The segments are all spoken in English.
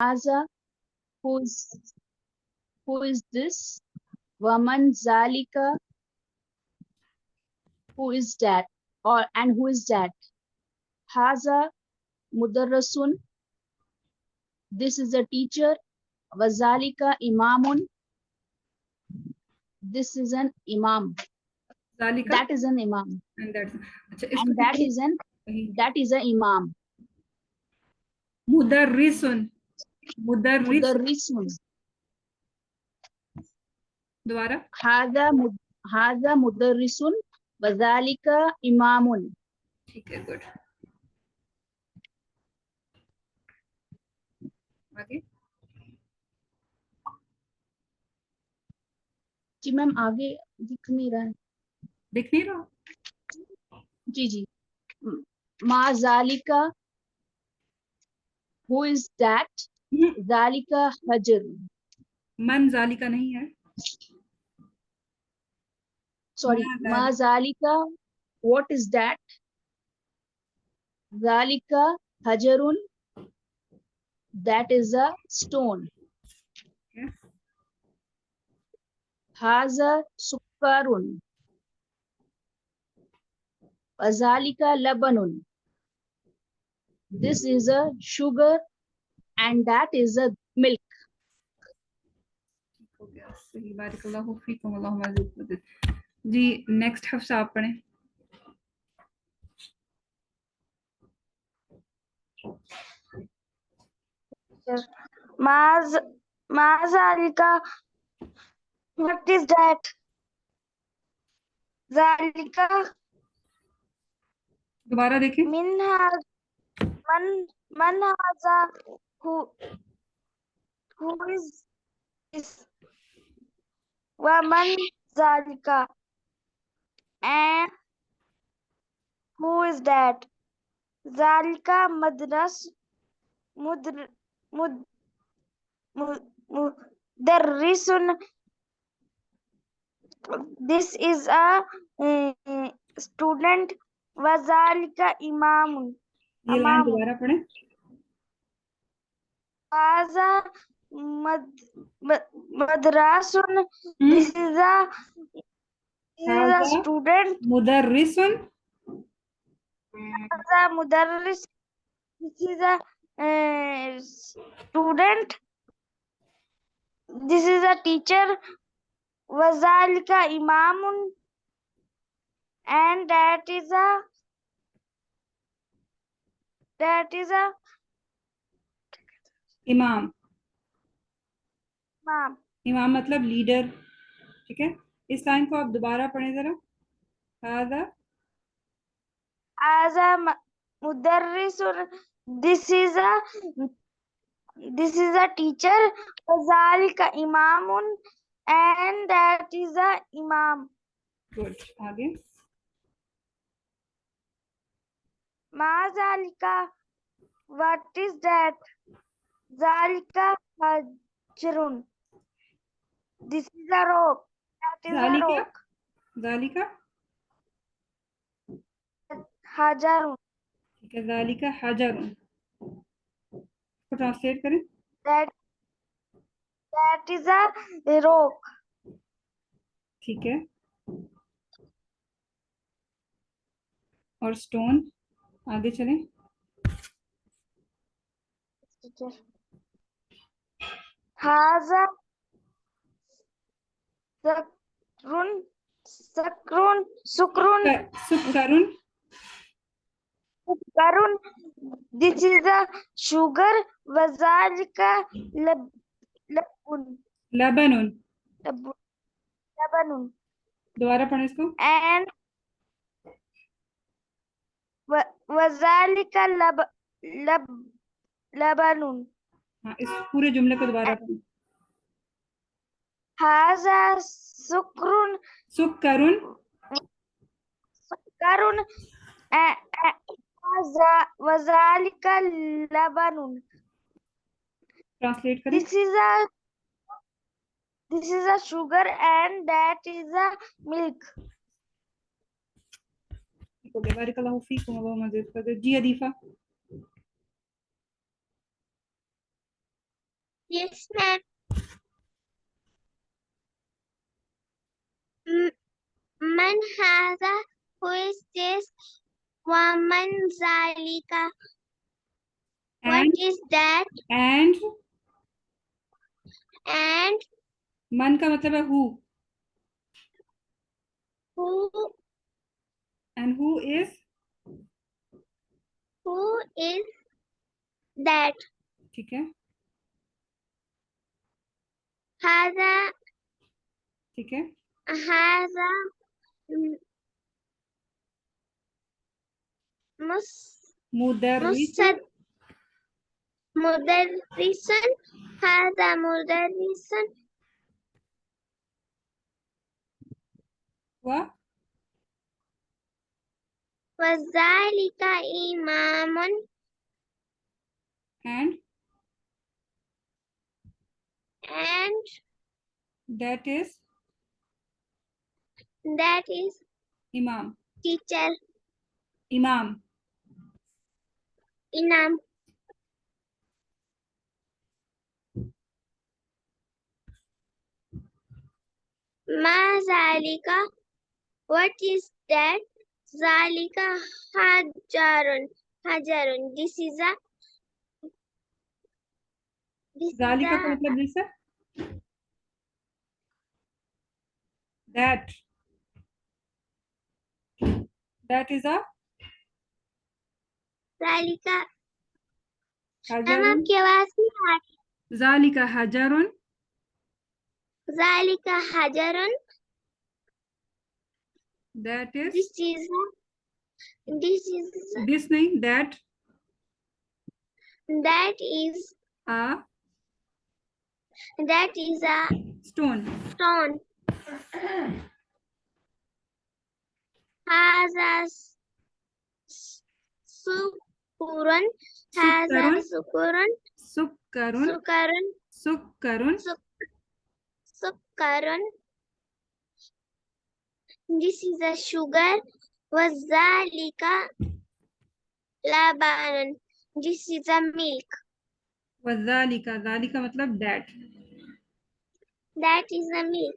Haza, who is this? Waman Zalika, who is that? And who is that? Haza Mudarrasun, this is a teacher. Wazalika Imamun, this is an imam. Zalika, That is an imam. and that's अच्छा And इसको that is an imam. मुदर्रिसुन, मुदर्रिस Mudarrisun. दोबारा Haza mudarrisun wazalika imamun. ठीक है, good. आगे जी ma'am, आगे दिख नहीं रहा है। दिख नहीं रहा? जी जी। मा जालिका, who is that? जालिका हजर। मन जालिका नहीं है, सॉरी, मा जालिका, what is that? जालिका हजरुन, that is a stone. हाजा सुक्कारun, वज़ालिका लबनुन, this is a sugar and that is a milk. हो गया, सही, बारिकल्लाहु फीकुम, अल्लाहुम्मा मज़ीद। जी नेक्स्ट हफ्सा आप पढ़ें। Zalika, what is that? Zalika दोबारा देखें। man haza, who is this? Wa man zalika, and who is that? Zalika madras mudr mud mudarrisun. This is a student. Wazalika imamun. ये लाइन दोबारा पढ़ें। Haza madrasun. This is a student. मुदर्रिसुन, Haza mudarris. This is a student. This is a teacher. Wazalika imamun, and that is a इमाम। imam. इमाम मतलब leader, ठीक है। इस line को आप दोबारा पढ़ें जरा। हादा Haza mudarrisun. This is a teacher. Wazalika imamun, and that is a imam. Good. आगे Ma zalika, what is that? Zalika hajrun. This is a rock. That is a जालिका, rock. जालिका Hajarun. ठीक है, जालिका हजरुन। इसको translate करें। That is a rock. ठीक है, और stone. आगे चलें। Haza sakrun. Sukrun. सुकरुन, Sukarun. This is a sugar. Wazalika labun. लबनुन। Labanun. दोबारा पढ़ें इसको। And wazalika labanun. हाँ, इस पूरे जुमले को दोबारा पढ़ें। Haza sukrun. सुकरुन, Sukarun. Wazalika labanun. Translate करें। This is a sugar and that is a milk. ठीक हो गया, बारिकल्लाहु फीकुम, अल्लाहुम्मा मज़ीद कर दे। जी अदीफा। Yes, ma'am. Man haza, who is this? Waman zalika. What And is that? and And मन का मतलब है who, who and who is is that? ठीक है, Haza, ठीक है, haza, mus, मुदर्रिस, musad, mudarrisun. Haza mudarrisun. व Wazalika imamun. and And that is imam, teacher. imam. Inam. Ma zalika. What is that? Zalika hajarun. Hajarun. This is जालिका का a मतलब जैसे that, that is a zalika. हम hajarun, आपकी आवाज नहीं आ रही. zalika hajarun, Zalika hajarun. that is This is this नहीं, that is a stone. stone. Haza sukurun. Haza Sukkarun, sukurun. sukkarun, Sukarun. sukkarun, Sukarun. This is a sugar. Wazalika labanun. This is a milk. वज़ालिका, ज़ालिका मतलब that. That is a milk.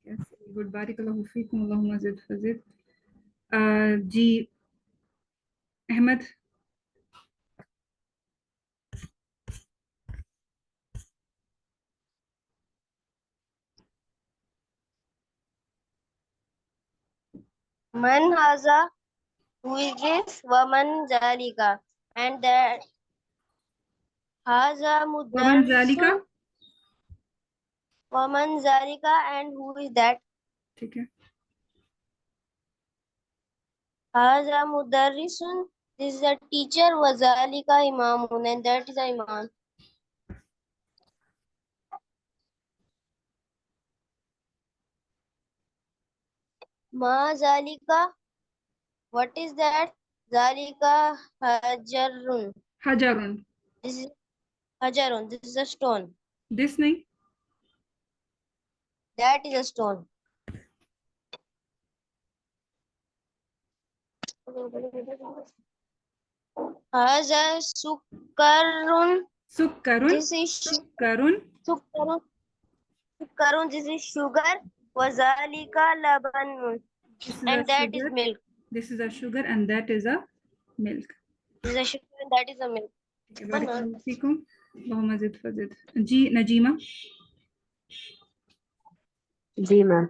Yes, good. बारिकल्लाहु फीकुम, अल्लाहुम्मा ज़िद फज़िद. जी Ahmad. Man haza, who is this? Waman zalika. And that haza वमन ज़ालिका, mudarrisun. Waman zalika, and who is that? ठीक है. Haza mudarrisun. This is a teacher. Wazalika imamun, and that is a imam. Ma zalika. What is that? Zalika hajarun. हजरुन, This is hajarun. This is a stone. this नहीं, That is a stone. Haza sukarun. सुक्करुन, This is सुक्करुन, sukarun. Sukarun. This is sugar. Wazalika labanun. this is a And that is sugar, milk. this is a sugar and that is a milk. This is a sugar and that is a milk. ठीक है, बारिकल्लाहु फीकुम, अल्लाहुम्मा ज़िद फज़िद. जी नजीमा. जी ma'am.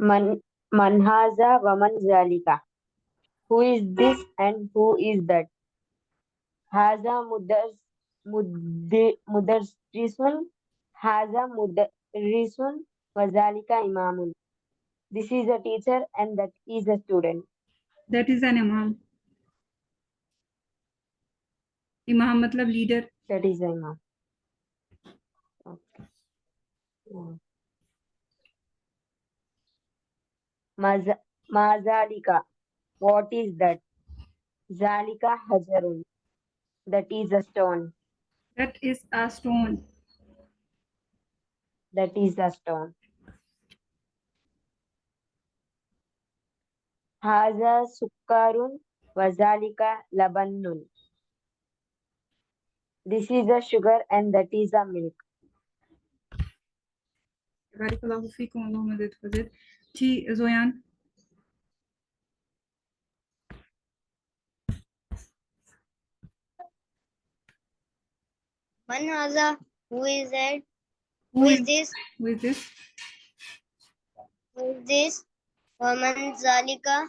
Man haza wa man zalika. Who is this and who is that? Haza mudarrisun. Haza mudarrisun wa zalika imamun. This is a teacher and that is a student. That is an imam. इमाम मतलब leader. That is a imam. Okay. Mazalika. What is that? Zalika hajarun. That is a stone. That is a stone. That is a stone. Haza sukkarun. Wazalika labanun. This is a sugar and that is a milk. Barakallahu feekum, Allahumma zid fazid. जी जोयान. Man haza? Who is that? Who Who is is this? who is this? Who is this? Waman zalika?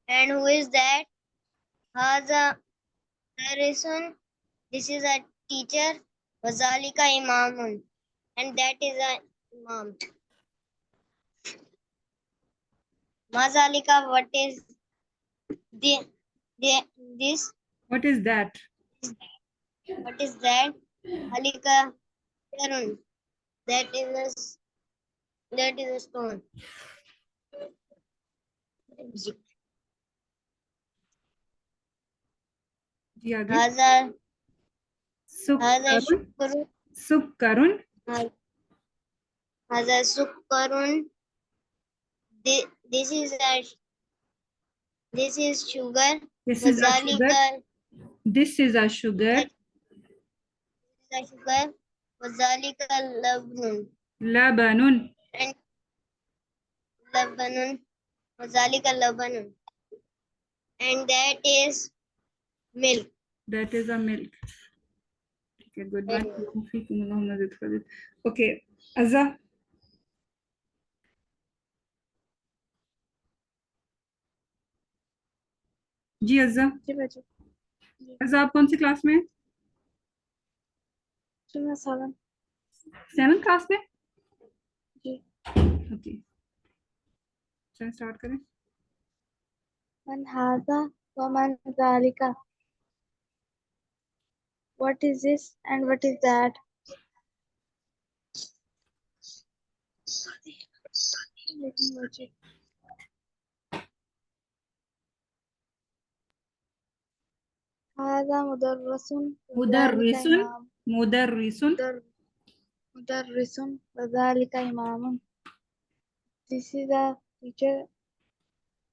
And who is that? Haza Harrison. This is a teacher. Wazalika imamun. And that is a imam. Mazalika, what is this? What is that? What is that? Alika Karun. That is a stone. जी आगे. Haza Sukkarun. Shukrun. Sukkarun. Haza Sukkarun. This is sugar. This is a sugar. Wazalika This is a sugar. sugar. Wazalika labnun. Labanun. And labanun. Wazalika labanun. And that is milk. That is a milk. Okay, good one. Feekum, Allahumma zid fazid. Okay, Azza. जी अज़्ज़ा. जी बच्चे अज़्ज़ा आप कौन सी class में हैं? मैं 7th class में? जी. Okay, चलिए start करें. Man haza wa man zalika? What is this and what is that? Haza mudarrisun wa zalika मुदर्रिसुन. imam. मुदर्रिसुन. Mudarrisun wa zalika imamun. This is a teacher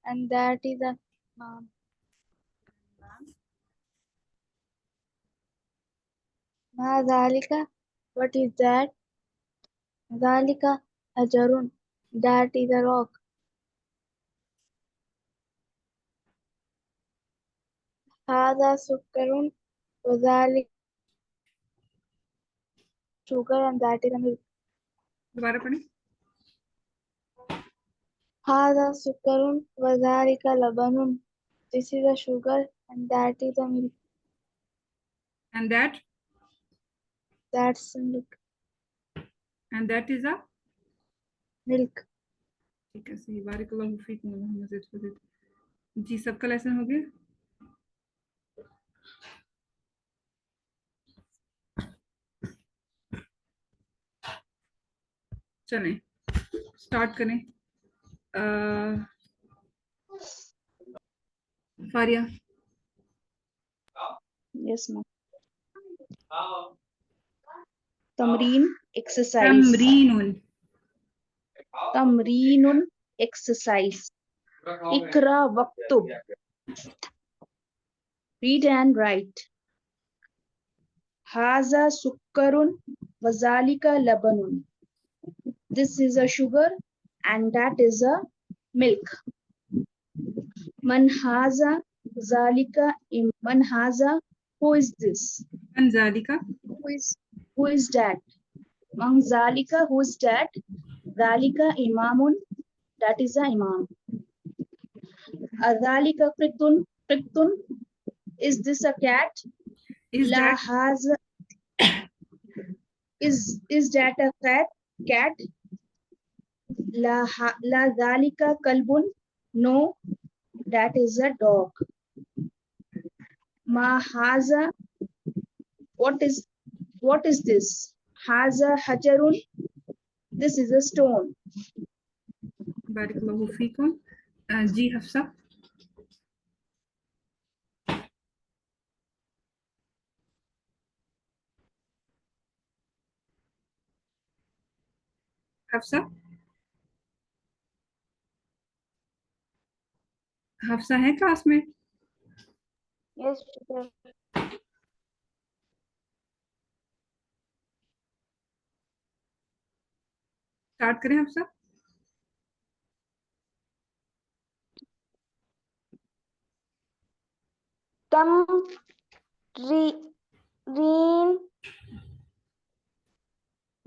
and that is a imam. Ma zalika? What is that? Zalika hajarun. That is a rock. Hada sukkarun wa zalika sugar and that is a milk. दोबारा पढ़ें. Hada sukkarun wa zalika labanun. This is a sugar and that is a milk. And that. That's milk. And that is a. Milk. ठीक है, सही. बारिकल्लाहु फीकुम, अल्लाहुम्मा ज़िद फज़िद. जी सबका lesson हो गया. चलें स्टार्ट करें. Faria. Yes, ma'am. Tamreen exercise. तमरीनुन. Tamreenun exercise. Ikra waktub. Read and write. Haza sukkarun wazalika labanun. This is a sugar and that is a milk. Man haza zalika man haza. Who is this? मन ज़ालिका. Who is that? Man zalika. Who is that? Zalika imamun. That is a imam. Azalika priktun. Priktun. Is this a cat? Is La that. haza. Is that a cat? La zalika kalbun. No, that is a dog. Ma haza. What is this? Haza hajarun. This is a stone. बारिकल्लाहु फीकुम. जी हफ्सा. हफ्सा. हाफसा है class में? Yes, teacher. Start करें हाफसा? तमरीन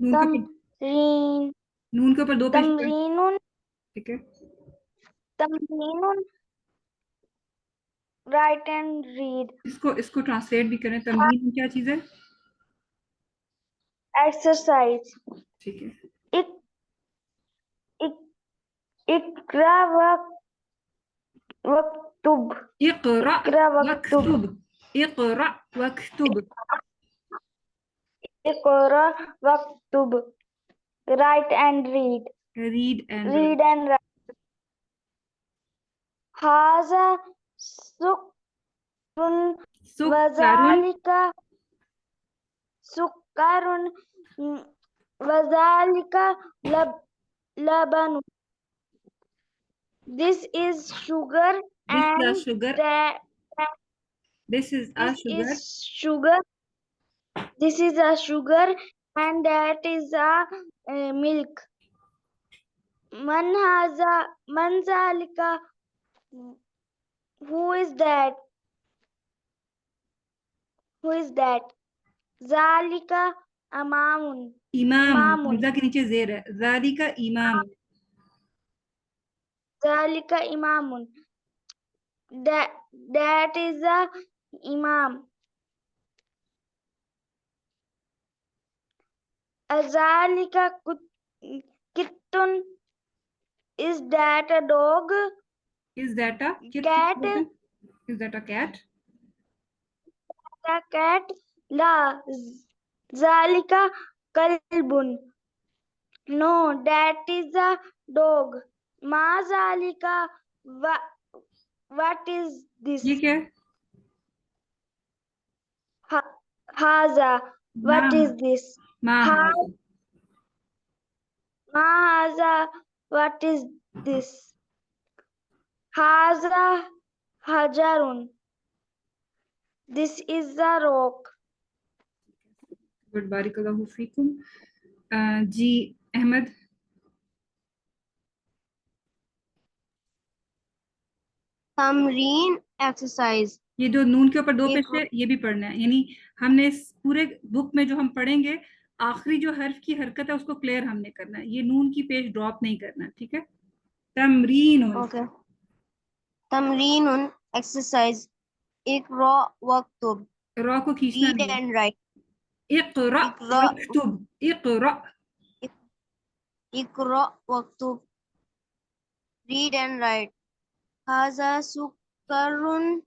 नून के ऊपर तमरीन नून के ऊपर 2 पेश कर। तमरीनुन ठीक है, तमरीनुन write and read इसको ट्रांसलेट भी करें। तमरीन क्या चीज है? exercise ठीक है, इक इक इकरा वक्तुब इक़रा इकरा वक्तुब वक्तुब, इक़रा वक्तुब। इकरा वक्तुब write and read read and read and write हाजा सुक्रुन सुकरुन वज़ालिका सुक्रुन वज़ालिका लबन this is sugar this is a and sugar, that this is a this sugar, is sugar this is a sugar and that is a milk man zalika who is that zalika amamun इमाम। imamun Hamza के नीचे जेर है, ज़ालिका इमाम। zalika imamun that is a imam azalika kittun is that a dog is that a cat is that a cat? a cat la zalika kalbun no that is a dog ma zalika what is this ये क्या है? haza what नाम। is this माँ ha हाज़ा। ma haza what is this haza hajarun this is a rock good, बारिकल्लाहु फीकुम। जी अहमद। तमरीन exercise ये जो नून के ऊपर 2 एक पेश है, ये भी पढ़ना है। यानी हमने इस पूरे बुक में जो हम पढ़ेंगे, आखिरी जो हर्फ की हरकत है उसको क्लियर हमने करना है। ये नून की पेश ड्रॉप नहीं करना, ठीक है? तमरीन। ओके तमरीन एक्सरसाइज इकरा वक्तुब रॉ को खींचना रीड नहीं है। एंड राइट इक़रा इकरा वक्तुब, इक़रा। इकरा वक्तुब रीड एंड राइट हाजा सुकरुन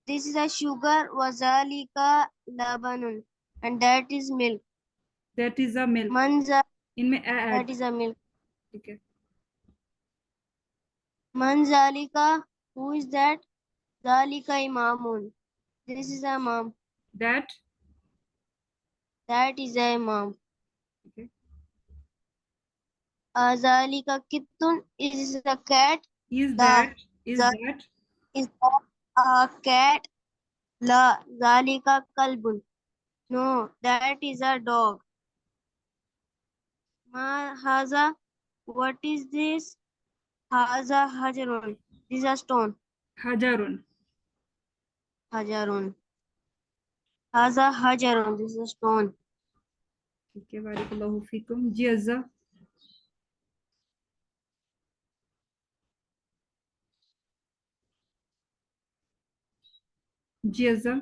this is a sugar wazalika labanun and that is milk that is a milk. manza इनमें ए that add, is a milk ठीक है? manzalika who is that zalika imamun this is a imam that, that is a imam ठीक है? azalika kittun is a cat is the that is a cat la zalika kalbun no that is a dog ma haza what is this haza hajarun this is a stone हजरुन। hajarun haza hajarun this is a stone ठीक है, बारिकल्लाहु फीकुम। जी अज़्ज़ा। जी अज़्ज़ा।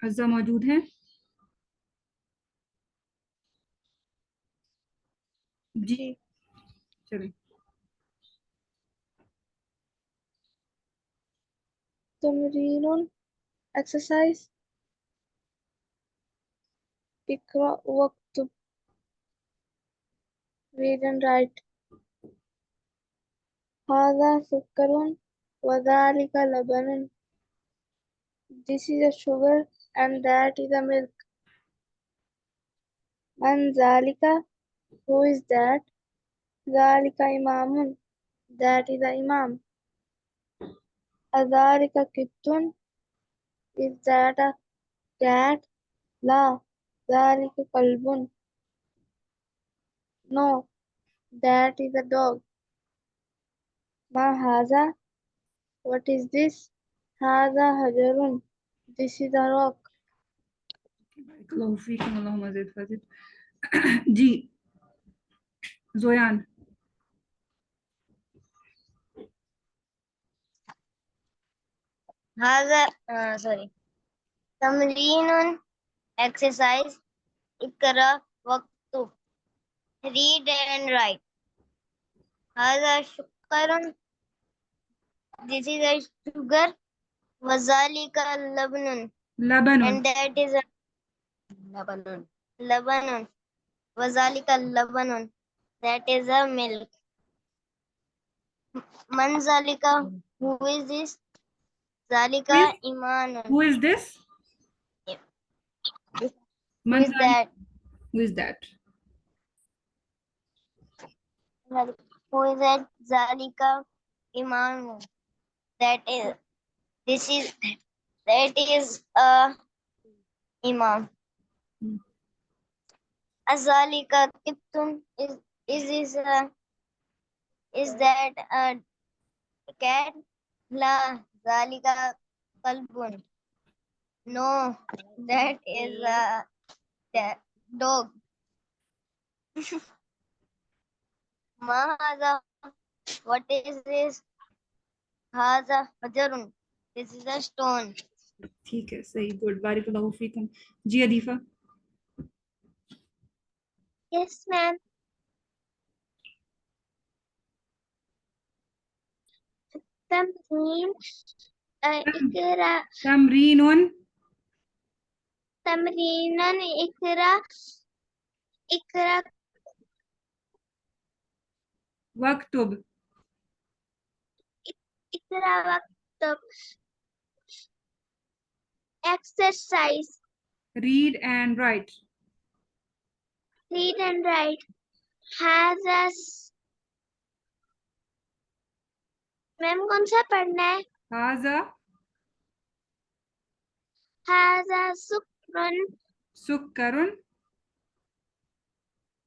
अज़्ज़ा मौजूद है? जी चलिए। तमरीनुन exercise Iqra वक्तुब read and write हाजा सुकरुन वज़ालिका लबनुन this is a sugar and that is a milk man zalika Who is that? ذلك إمام. That is the Imam. أذلك كت. Is that a cat? لا. ذلك كلب. No, that is a dog. ما هذا? What is this? هذا حجر. This is a rock. बारिकल्लाहु फीकुम, अल्लाहुम्मा ज़िद फज़िद। जी जोयान। sorry. Tamreenun, exercise. Ikra, waqtu. Read and write. Hadha shukarun, this is a sugar. Wazalika labnun, लबनुन। and that is a labanun. Wazalika labanun, that is a milk. Man zalika, who is this? Zalika imanun. Who is this? Who Man is that? Who is that? Who is that? Zalika imanun. That is a imam. Azalika kittun, is that a cat? La zalika kalbun. No, that is a dog. Ma hadha, what is this? Hadha hajarun, this is a stone. ठीक है, सही, good, बारिकल्लाहु फीकुम। जी अदीफा। Yes, ma'am. Tamreen, ikra, तमरीनुन। tamreenan, ikra, वक्तुब। ikra waqtab. Exercise, Read and write. read and write. Hadha, ma'am कौन सा पढ़ना है? हाजा Hadha sukrun, सुक्करुन।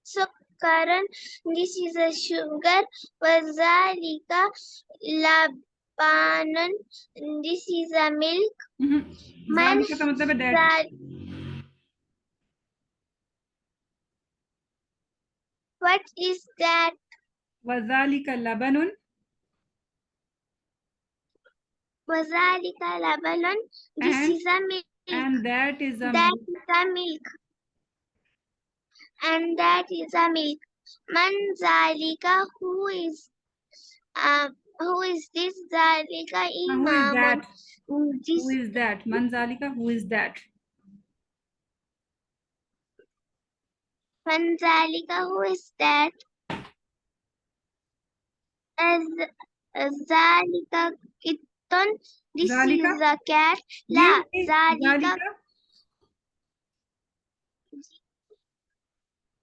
sukkaran, this is a sugar. Wazalika labanun, this is a milk. Man ज़ालिका का मतलब है that. zal- what is that? वज़ालिका लबनुन। Wazalika labanun, this And- is a milk. And that is a That is a milk. And that is a milk. Man zalika, who is this? Zalika who is imamun. that? This Who is that? Man zalika, who is that? man zalika, who is that? Zalika kittun, this Zalika? is a cat. La ये zalika ज़ालिका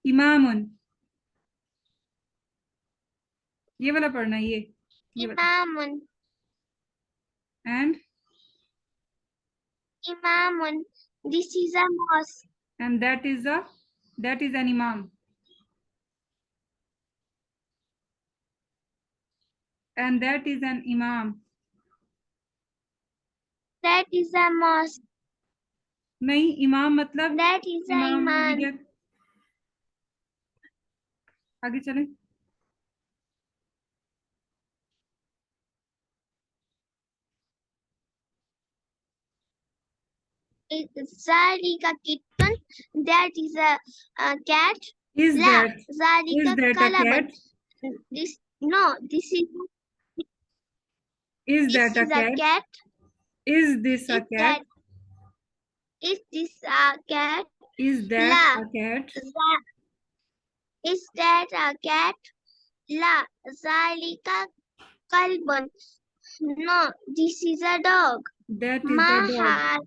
इमामुन। ये वाला पढ़ना है, ये वाला। imamun. And Imamun, this is a mosque. that is an imam. And that is an imam. That is a mosque. नहीं, इमाम मतलब That is a imam. Leader. आगे चलें। Zalika kittun, that is a cat. Is La that zalika a kalaban. cat? This Is this that a is a cat? cat. Is this a cat? Is this a cat? Is that La. a cat? Is that a cat? La zalika kalbun. No, this is a dog. That is Ma a dog. hadha,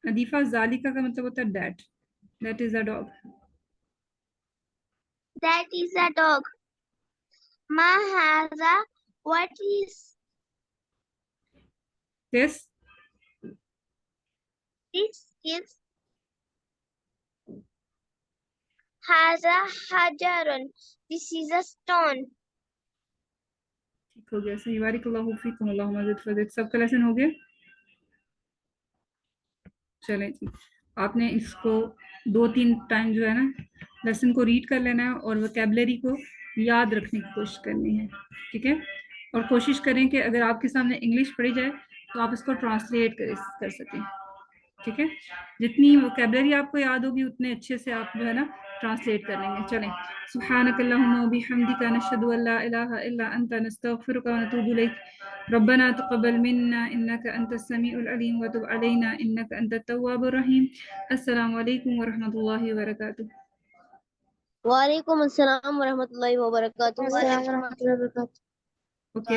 अदीफा ज़ालिका का मतलब होता है that. That is a dog. That is a dog. Ma haza. What is This this? Is haza hajarun. This is a stone. ठीक हो गया, सही। बारिकल्लाहु फीकुम, अल्लाहुम्मा ज़िद फज़िद। सबका लेसन हो गया? चलें जी, आपने इसको 2-3 टाइम जो है ना लेसन को रीड कर लेना है और वोकैबुलरी को याद रखने की कोशिश करनी है, ठीक है। और कोशिश करें कि अगर आपके सामने इंग्लिश पढ़ी जाए तो आप इसको ट्रांसलेट कर सकें, ठीक है। जितनी वोकैबुलरी आपको याद होगी उतने अच्छे से आप जो है ना ट्रांसलेट कर लेंगे। चलें, सुब्हानकल्लाहुम्मा व बिहम्दिका नशहदु अल्ला इलाहा इल्ला अंता नस्तगफिरुका व नतूबु इलैक रब्बना तक़ब्बल मिन्ना इन्नका अंतस समीउल अलीम व तुब अलैना इन्नका अंतत तव्वाबुर रहीम। अस्सलामु अलैकुम व रहमतुल्लाहि व बरकातुहू। वालेकुम अस्सलाम व रहमतुल्लाहि व बरकातुहू। Assalamu alaikum. ओके।